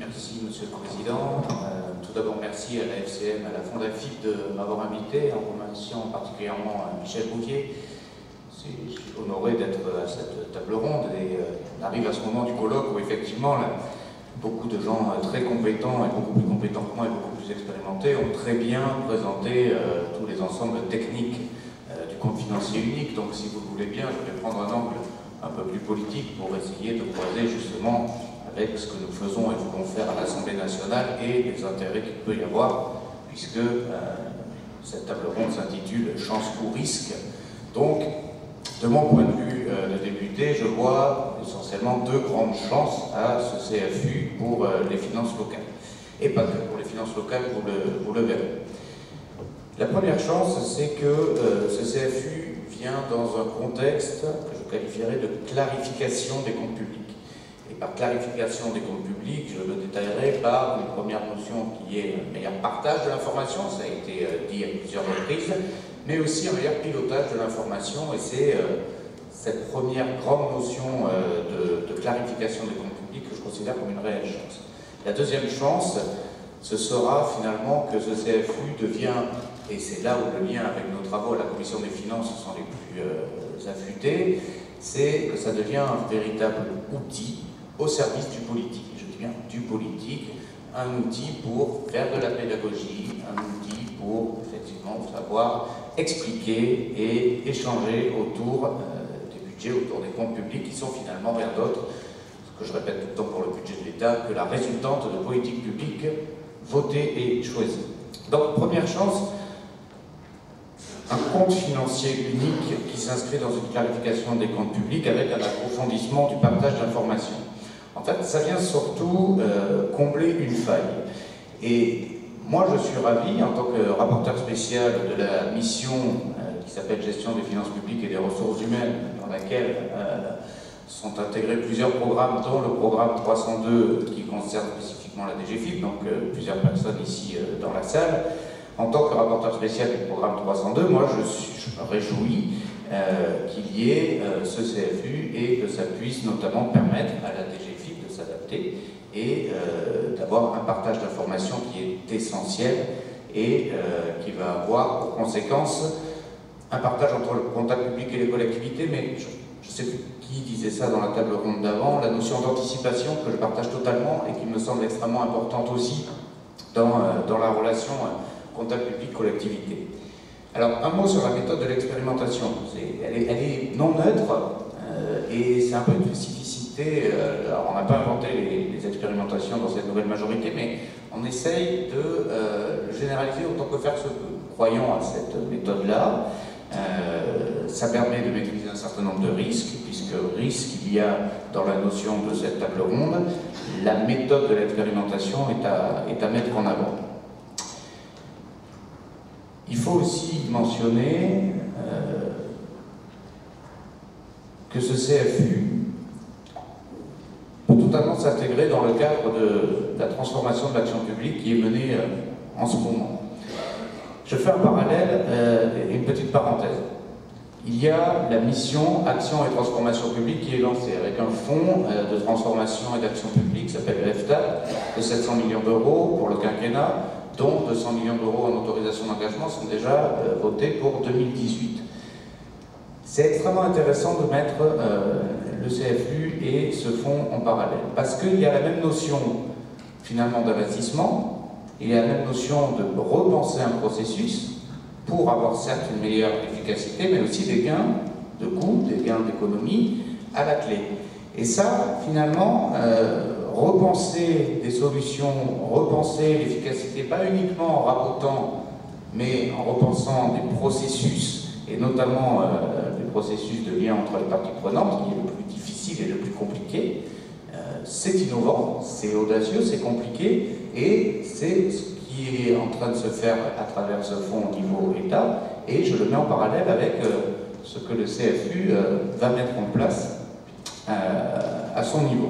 Merci Monsieur le Président. Tout d'abord, merci à la FCM, à la Fondafip de m'avoir invité, en remerciant particulièrement Michel Bouvier. Je suis honoré d'être à cette table ronde et on arrive à ce moment du colloque où effectivement là, beaucoup de gens très compétents et beaucoup plus compétents que moi et beaucoup plus expérimentés ont très bien présenté tous les ensembles techniques du compte financier unique. Donc si vous le voulez bien, je vais prendre un angle un peu plus politique pour essayer de croiser justement avec ce que nous faisons et voulons faire à l'Assemblée nationale et les intérêts qu'il peut y avoir, puisque cette table ronde s'intitule « Chance ou risque ». Donc, de mon point de vue de député, je vois essentiellement deux grandes chances à ce CFU pour les finances locales. Et pas que pour les finances locales, vous le verrez. La première chance, c'est que ce CFU vient dans un contexte que je qualifierais de clarification des comptes publics. Et par clarification des comptes publics, je le détaillerai par une première notion qui est un meilleur partage de l'information, ça a été dit à plusieurs reprises, mais aussi un meilleur pilotage de l'information, et c'est cette première grande notion de clarification des comptes publics que je considère comme une réelle chance. La deuxième chance, ce sera finalement que ce CFU devient, et c'est là où le lien avec nos travaux à la Commission des Finances sont les plus affûtés, c'est que ça devient un véritable outil au service du politique. Je dis bien du politique, un outil pour faire de la pédagogie, un outil pour effectivement savoir expliquer et échanger autour des budgets, autour des comptes publics qui sont finalement rien d'autre, ce que je répète tout le temps pour le budget de l'État, que la résultante de politiques publiques votées et choisies. Donc première chance, un compte financier unique qui s'inscrit dans une clarification des comptes publics avec un approfondissement du partage d'informations. En fait, ça vient surtout combler une faille. Et moi, je suis ravi, en tant que rapporteur spécial de la mission qui s'appelle Gestion des finances publiques et des ressources humaines, dans laquelle sont intégrés plusieurs programmes, dont le programme 302 qui concerne spécifiquement la DGFiP, donc plusieurs personnes ici dans la salle. En tant que rapporteur spécial du programme 302, moi, je me réjouis qu'il y ait ce CFU et que ça puisse notamment permettre à la DGFiP de s'adapter et d'avoir un partage d'informations qui est essentiel et qui va avoir pour conséquence un partage entre le comptable public et les collectivités, mais je ne sais plus qui disait ça dans la table ronde d'avant, la notion d'anticipation que je partage totalement et qui me semble extrêmement importante aussi dans la relation comptable public-collectivité. Alors, un mot sur la méthode de l'expérimentation. Elle est non neutre et c'est un peu une spécificité. Alors, on n'a pas inventé les expérimentations dans cette nouvelle majorité, mais on essaye de le généraliser autant que faire se peut. Croyons à cette méthode-là. Ça permet de maîtriser un certain nombre de risques, puisque risque il y a dans la notion de cette table ronde. La méthode de l'expérimentation est à mettre en avant. Il faut aussi mentionner que ce CFU peut totalement s'intégrer dans le cadre de la transformation de l'action publique qui est menée en ce moment. Je fais un parallèle et une petite parenthèse. Il y a la mission Action et Transformation Publique qui est lancée avec un fonds de transformation et d'action publique qui s'appelle le FTAP de 700 millions d'euros pour le quinquennat, dont 200 millions d'euros en autorisation d'engagement sont déjà votés pour 2018. C'est extrêmement intéressant de mettre le CFU et ce fonds en parallèle, parce qu'il y a la même notion finalement d'investissement, il y a la même notion de repenser un processus pour avoir certes une meilleure efficacité, mais aussi des gains de coûts, des gains d'économie à la clé. Et ça, finalement, repenser des solutions, repenser l'efficacité, pas uniquement en rabotant, mais en repensant des processus, et notamment des processus de lien entre les parties prenantes, qui est le plus difficile et le plus compliqué. C'est innovant, c'est audacieux, c'est compliqué, et c'est ce qui est en train de se faire à travers ce fonds au niveau État, et je le mets en parallèle avec ce que le CFU va mettre en place à son niveau.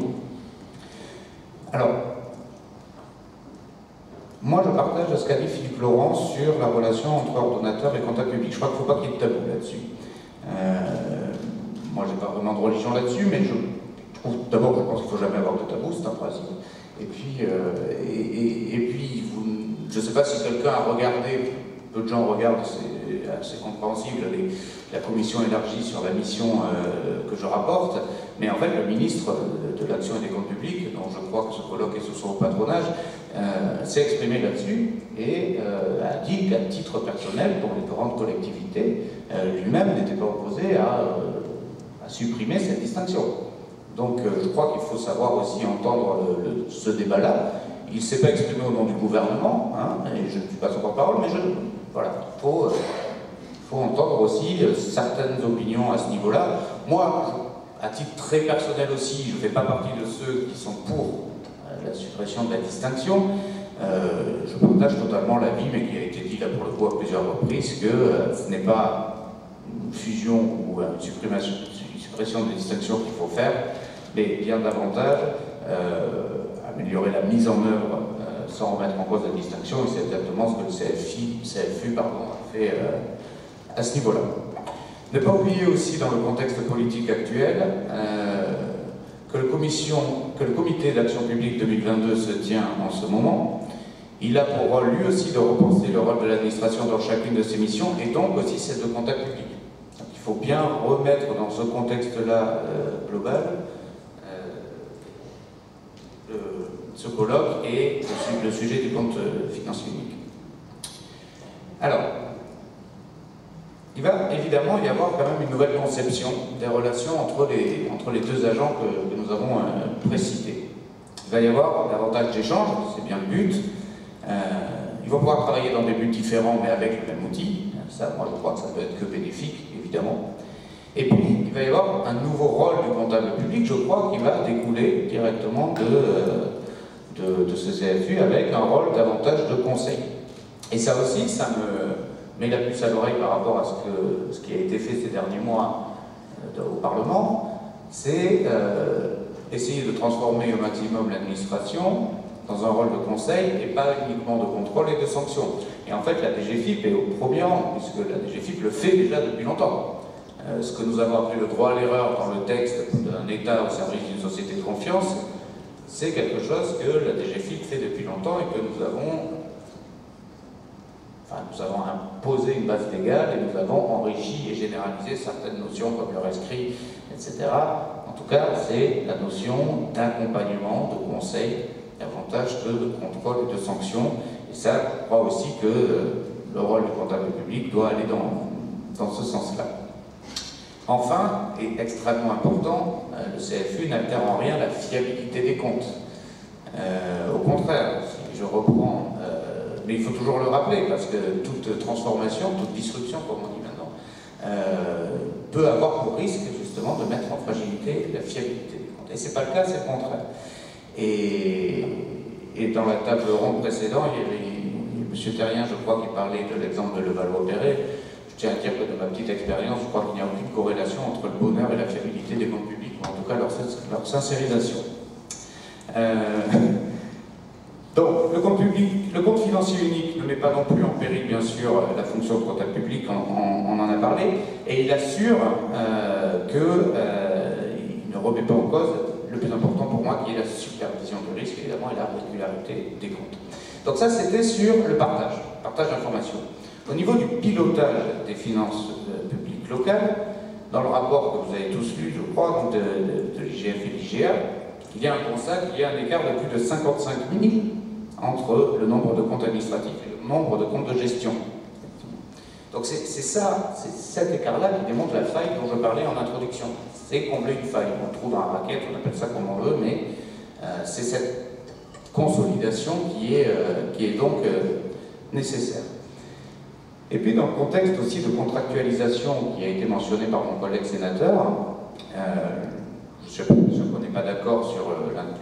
Alors, moi je partage ce qu'a dit Philippe Laurent sur la relation entre ordonnateur et comptable public. Je crois qu'il ne faut pas qu'il y ait de tabou là-dessus. Moi je n'ai pas vraiment de religion là-dessus, mais je D'abord, je pense qu'il ne faut jamais avoir de tabou, c'est un principe. Et puis, je ne sais pas si quelqu'un a regardé, peu de gens regardent, c'est assez compréhensible, la commission élargie sur la mission que je rapporte, mais en fait le ministre de l'Action et des Comptes Publics, dont je crois que ce colloque est sous son patronage, s'est exprimé là-dessus et a dit qu'à titre personnel, pour les grandes collectivités, lui-même n'était pas opposé à supprimer cette distinction. Donc je crois qu'il faut savoir aussi entendre ce débat-là. Il ne s'est pas exprimé au nom du gouvernement, hein, et je ne suis pas son porte-parole, mais voilà, il faut entendre aussi certaines opinions à ce niveau-là. Moi, à titre très personnel aussi, je ne fais pas partie de ceux qui sont pour la suppression de la distinction. Je partage totalement l'avis, mais qui a été dit là pour le coup à plusieurs reprises, que ce n'est pas une fusion ou une suppression de distinction qu'il faut faire, mais bien davantage améliorer la mise en œuvre sans remettre en cause la distinction, et c'est exactement ce que le CFU a fait à ce niveau-là. Ne pas oublier aussi dans le contexte politique actuel que le comité d'action publique 2022 se tient en ce moment. Il a pour rôle lui aussi de repenser le rôle de l'administration dans chacune de ses missions et donc aussi celle de contact public. Donc, il faut bien remettre dans ce contexte-là global ce colloque et le sujet du compte financier unique. Alors, il va évidemment y avoir quand même une nouvelle conception des relations entre les deux agents que nous avons précités. Il va y avoir davantage d'échanges, c'est bien le but. Ils vont pouvoir travailler dans des buts différents mais avec le même outil. Ça, moi je crois que ça peut être que bénéfique, évidemment. Et puis, il va y avoir un nouveau rôle du comptable public, je crois, qui va découler directement de ce CFU avec un rôle davantage de conseil. Et ça aussi, ça me met la puce à l'oreille par rapport à ce qui a été fait ces derniers mois au Parlement, c'est essayer de transformer au maximum l'administration dans un rôle de conseil et pas uniquement de contrôle et de sanction. Et en fait, la DGFiP est au premier rang, puisque la DGFiP le fait déjà depuis longtemps. Ce que nous avons appelé le droit à l'erreur dans le texte d'un État au service d'une société de confiance, c'est quelque chose que la DGFiP fait depuis longtemps et que nous avons imposé une base légale et nous avons enrichi et généralisé certaines notions comme le rescrit, etc. En tout cas, c'est la notion d'accompagnement, de conseil, davantage que de contrôle et de sanction. Et ça, je crois aussi que le rôle du comptable public doit aller dans ce sens-là. Enfin, et extrêmement important, le CFU n'altère en rien la fiabilité des comptes. Au contraire, si je reprends, mais il faut toujours le rappeler, parce que toute transformation, toute disruption, comme on dit maintenant, peut avoir pour risque justement de mettre en fragilité la fiabilité des comptes. Et ce n'est pas le cas, c'est le contraire. Et dans la table ronde précédente, il y avait M. Terrien, je crois, qui parlait de l'exemple de Levallois-Perret. Je tiens à dire que de ma petite expérience, je crois qu'il n'y a aucune corrélation entre le bonheur et la fiabilité des comptes publics, ou en tout cas leur sincérisation. Donc, le compte financier unique ne met pas non plus en péril, bien sûr, la fonction de comptable public, on en a parlé, et il assure qu'il ne remet pas en cause le plus important pour moi, qui est la supervision de risque, évidemment, et la régularité des comptes. Donc ça, c'était sur le partage d'informations. Au niveau du pilotage des finances publiques locales, dans le rapport que vous avez tous lu, je crois, donc de l'IGF et l'IGA, il y a un constat qu'il y a un écart de plus de 55 000 entre le nombre de comptes administratifs et le nombre de comptes de gestion. Donc c'est cet écart-là qui démontre la faille dont je parlais en introduction. C'est combler une faille. On le trouve dans la raquette, on appelle ça comme on veut, mais c'est cette consolidation qui est donc nécessaire. Et puis dans le contexte aussi de contractualisation qui a été mentionné par mon collègue sénateur, je ne connais pas d'accord sur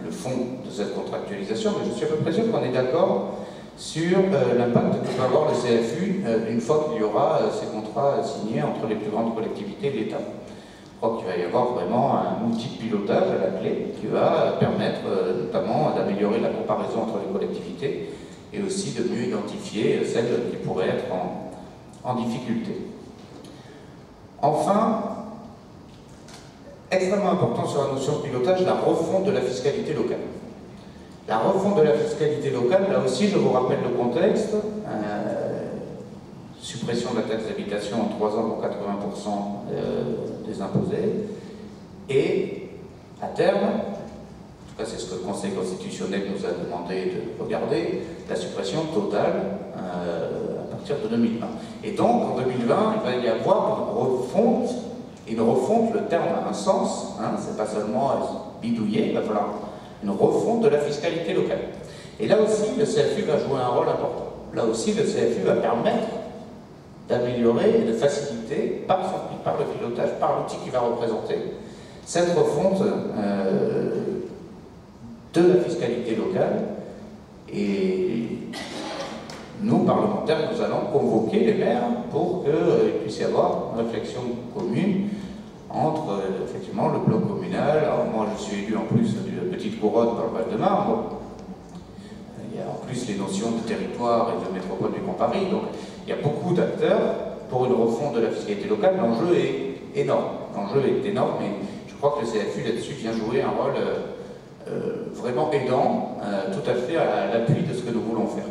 le fond de cette contractualisation, mais je suis à peu près sûr qu'on est d'accord sur l'impact que peut avoir le CFU une fois qu'il y aura ces contrats signés entre les plus grandes collectivités et l'État. Je crois qu'il va y avoir vraiment un outil de pilotage à la clé qui va permettre notamment d'améliorer la comparaison entre les collectivités et aussi de mieux identifier celles qui pourraient être en difficulté. Enfin, extrêmement important sur la notion de pilotage, la refonte de la fiscalité locale. La refonte de la fiscalité locale, là aussi, je vous rappelle le contexte. Suppression de la taxe d'habitation en 3 ans pour 80% des imposés. Et, à terme, en tout cas c'est ce que le Conseil constitutionnel nous a demandé de regarder, la suppression totale à partir de 2020. Et donc, en 2020, il va y avoir une refonte, le terme a un sens, hein, c'est pas seulement bidouiller, il va falloir une refonte de la fiscalité locale. Et là aussi, le CFU va jouer un rôle important. Là aussi, le CFU va permettre d'améliorer et de faciliter, par le pilotage, par l'outil qu'il va représenter, cette refonte de la fiscalité locale. Et nous, parlementaires, nous allons convoquer les maires pour qu'il puisse y avoir une réflexion commune entre, effectivement, le bloc communal. Alors moi, je suis élu en plus d'une petite couronne dans le Val-de-Marne. Il y a en plus les notions de territoire et de métropole du Grand Paris. Donc, il y a beaucoup d'acteurs pour une refonte de la fiscalité locale. L'enjeu est énorme. L'enjeu est énorme, mais je crois que le CFU là-dessus vient jouer un rôle vraiment aidant, tout à fait à l'appui de ce que nous voulons faire.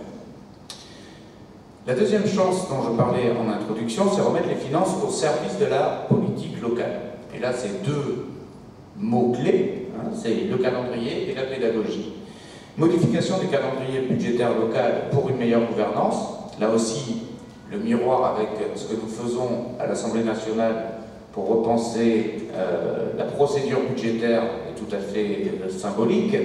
La deuxième chance dont je parlais en introduction, c'est remettre les finances au service de la politique locale. Et là, c'est deux mots-clés, hein, c'est le calendrier et la pédagogie. Modification du calendrier budgétaire local pour une meilleure gouvernance. Là aussi, le miroir avec ce que nous faisons à l'Assemblée nationale pour repenser la procédure budgétaire est tout à fait symbolique.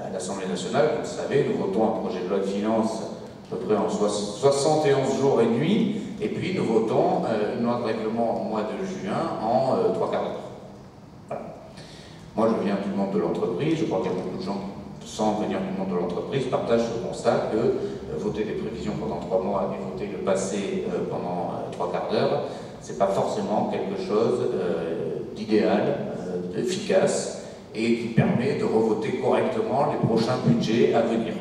À l'Assemblée nationale, vous le savez, nous votons un projet de loi de finances à peu près en 71 jours et nuits, et puis nous votons une loi de règlement au mois de juin en 3 quarts d'heure. Voilà. Moi, je viens du monde de l'entreprise, je crois qu'il y a beaucoup de gens sans venir du monde de l'entreprise partagent ce constat que voter des prévisions pendant 3 mois et voter le passé pendant 3 quarts d'heure, c'est pas forcément quelque chose d'idéal, d'efficace, et qui permet de revoter correctement les prochains budgets à venir.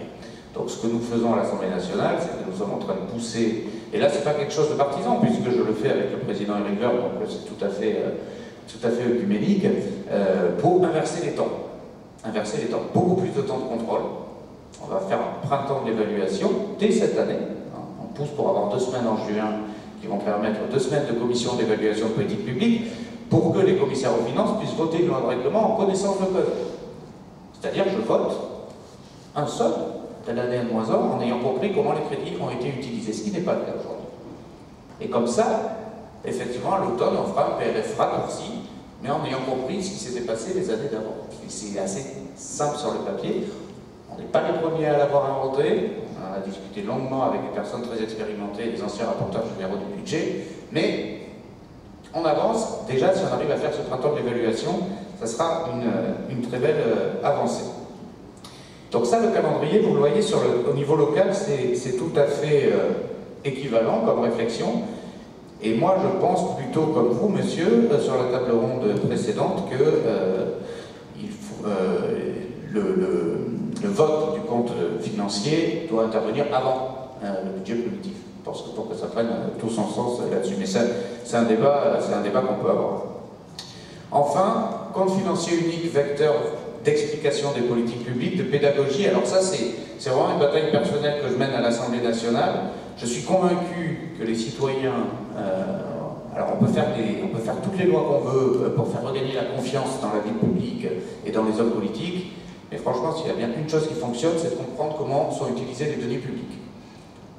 Donc ce que nous faisons à l'Assemblée nationale, c'est que nous sommes en train de pousser, et là c'est pas quelque chose de partisan, puisque je le fais avec le président Éric Woerth, donc c'est tout à fait œcuménique, pour inverser les temps. Inverser les temps, beaucoup plus de temps de contrôle. On va faire un printemps d'évaluation dès cette année. On pousse pour avoir 2 semaines en juin qui vont permettre 2 semaines de commission d'évaluation de politique publique pour que les commissaires aux finances puissent voter une loi de règlement en connaissance de cause. C'est-à-dire je vote un seul de l'année N-1 en ayant compris comment les crédits ont été utilisés, ce qui n'est pas le cas aujourd'hui. Et comme ça, effectivement, à l'automne, on fera un PLF raccourci, mais en ayant compris ce qui s'était passé les années d'avant. C'est assez simple sur le papier. On n'est pas les premiers à l'avoir inventé. On a discuté longuement avec des personnes très expérimentées, des anciens rapporteurs généraux du budget, mais on avance. Déjà, si on arrive à faire ce printemps d'évaluation, ça sera une très belle avancée. Donc ça, le calendrier, vous le voyez au niveau local, c'est tout à fait équivalent comme réflexion. Et moi, je pense plutôt comme vous, monsieur, sur la table ronde précédente, que le vote du compte financier doit intervenir avant le budget productif, pour que ça prenne tout son sens là-dessus. Mais c'est un débat qu'on peut avoir. Enfin, compte financier unique, vecteur d'explication des politiques publiques, de pédagogie. Alors ça, c'est vraiment une bataille personnelle que je mène à l'Assemblée nationale. Je suis convaincu que les citoyens... alors on peut faire toutes les lois qu'on veut pour faire regagner la confiance dans la vie publique et dans les hommes politiques, mais franchement, s'il y a bien une chose qui fonctionne, c'est de comprendre comment sont utilisées les deniers publics.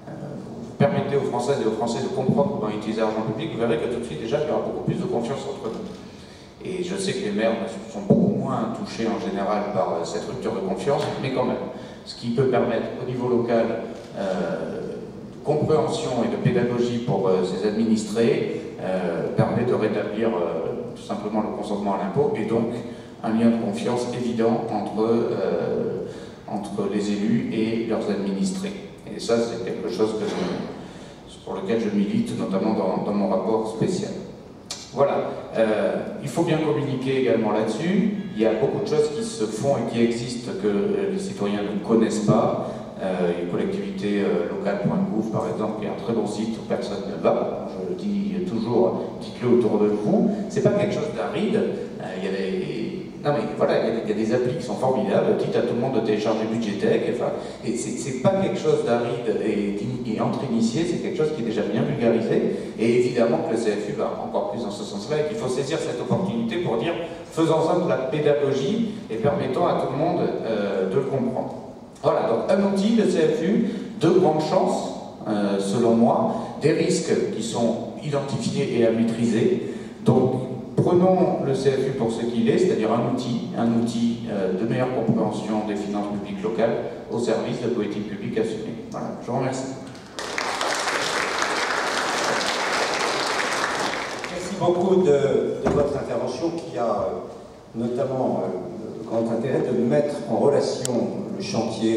Vous permettez aux Françaises et aux Français de comprendre comment utiliser l'argent public, vous verrez que tout de suite, déjà, il y aura beaucoup plus de confiance entre nous. Et je sais que les maires sont beaucoup moins touchés en général par cette rupture de confiance, mais quand même, ce qui peut permettre au niveau local de compréhension et de pédagogie pour ses administrés permet de rétablir tout simplement le consentement à l'impôt et donc un lien de confiance évident entre les élus et leurs administrés. Et ça, c'est quelque chose pour lequel je milite, notamment dans mon rapport spécial. Voilà, il faut bien communiquer également là-dessus. Il y a beaucoup de choses qui se font et qui existent que les citoyens ne connaissent pas. collectivité-locale.gouv par exemple, qui est un très bon site où personne ne va. Je le dis toujours, dites-le autour de vous. C'est pas quelque chose d'aride. Non mais voilà, il y a des applis qui sont formidables. Dites à tout le monde de télécharger Budgetech. Enfin, et c'est pas quelque chose d'aride et entre initiés, c'est quelque chose qui est déjà bien vulgarisé. Et évidemment que le CFU va encore plus dans ce sens-là et qu'il faut saisir cette opportunité pour dire faisons-en de la pédagogie et permettons à tout le monde de le comprendre. Voilà, donc un outil, le CFU, de grandes chances, selon moi, des risques qui sont identifiés et à maîtriser. Donc, prenons le CFU pour ce qu'il est, c'est-à-dire un outil de meilleure compréhension des finances publiques locales au service de politique publique assumée. Voilà, je vous remercie. Merci beaucoup de votre intervention qui a notamment le grand intérêt de mettre en relation le chantier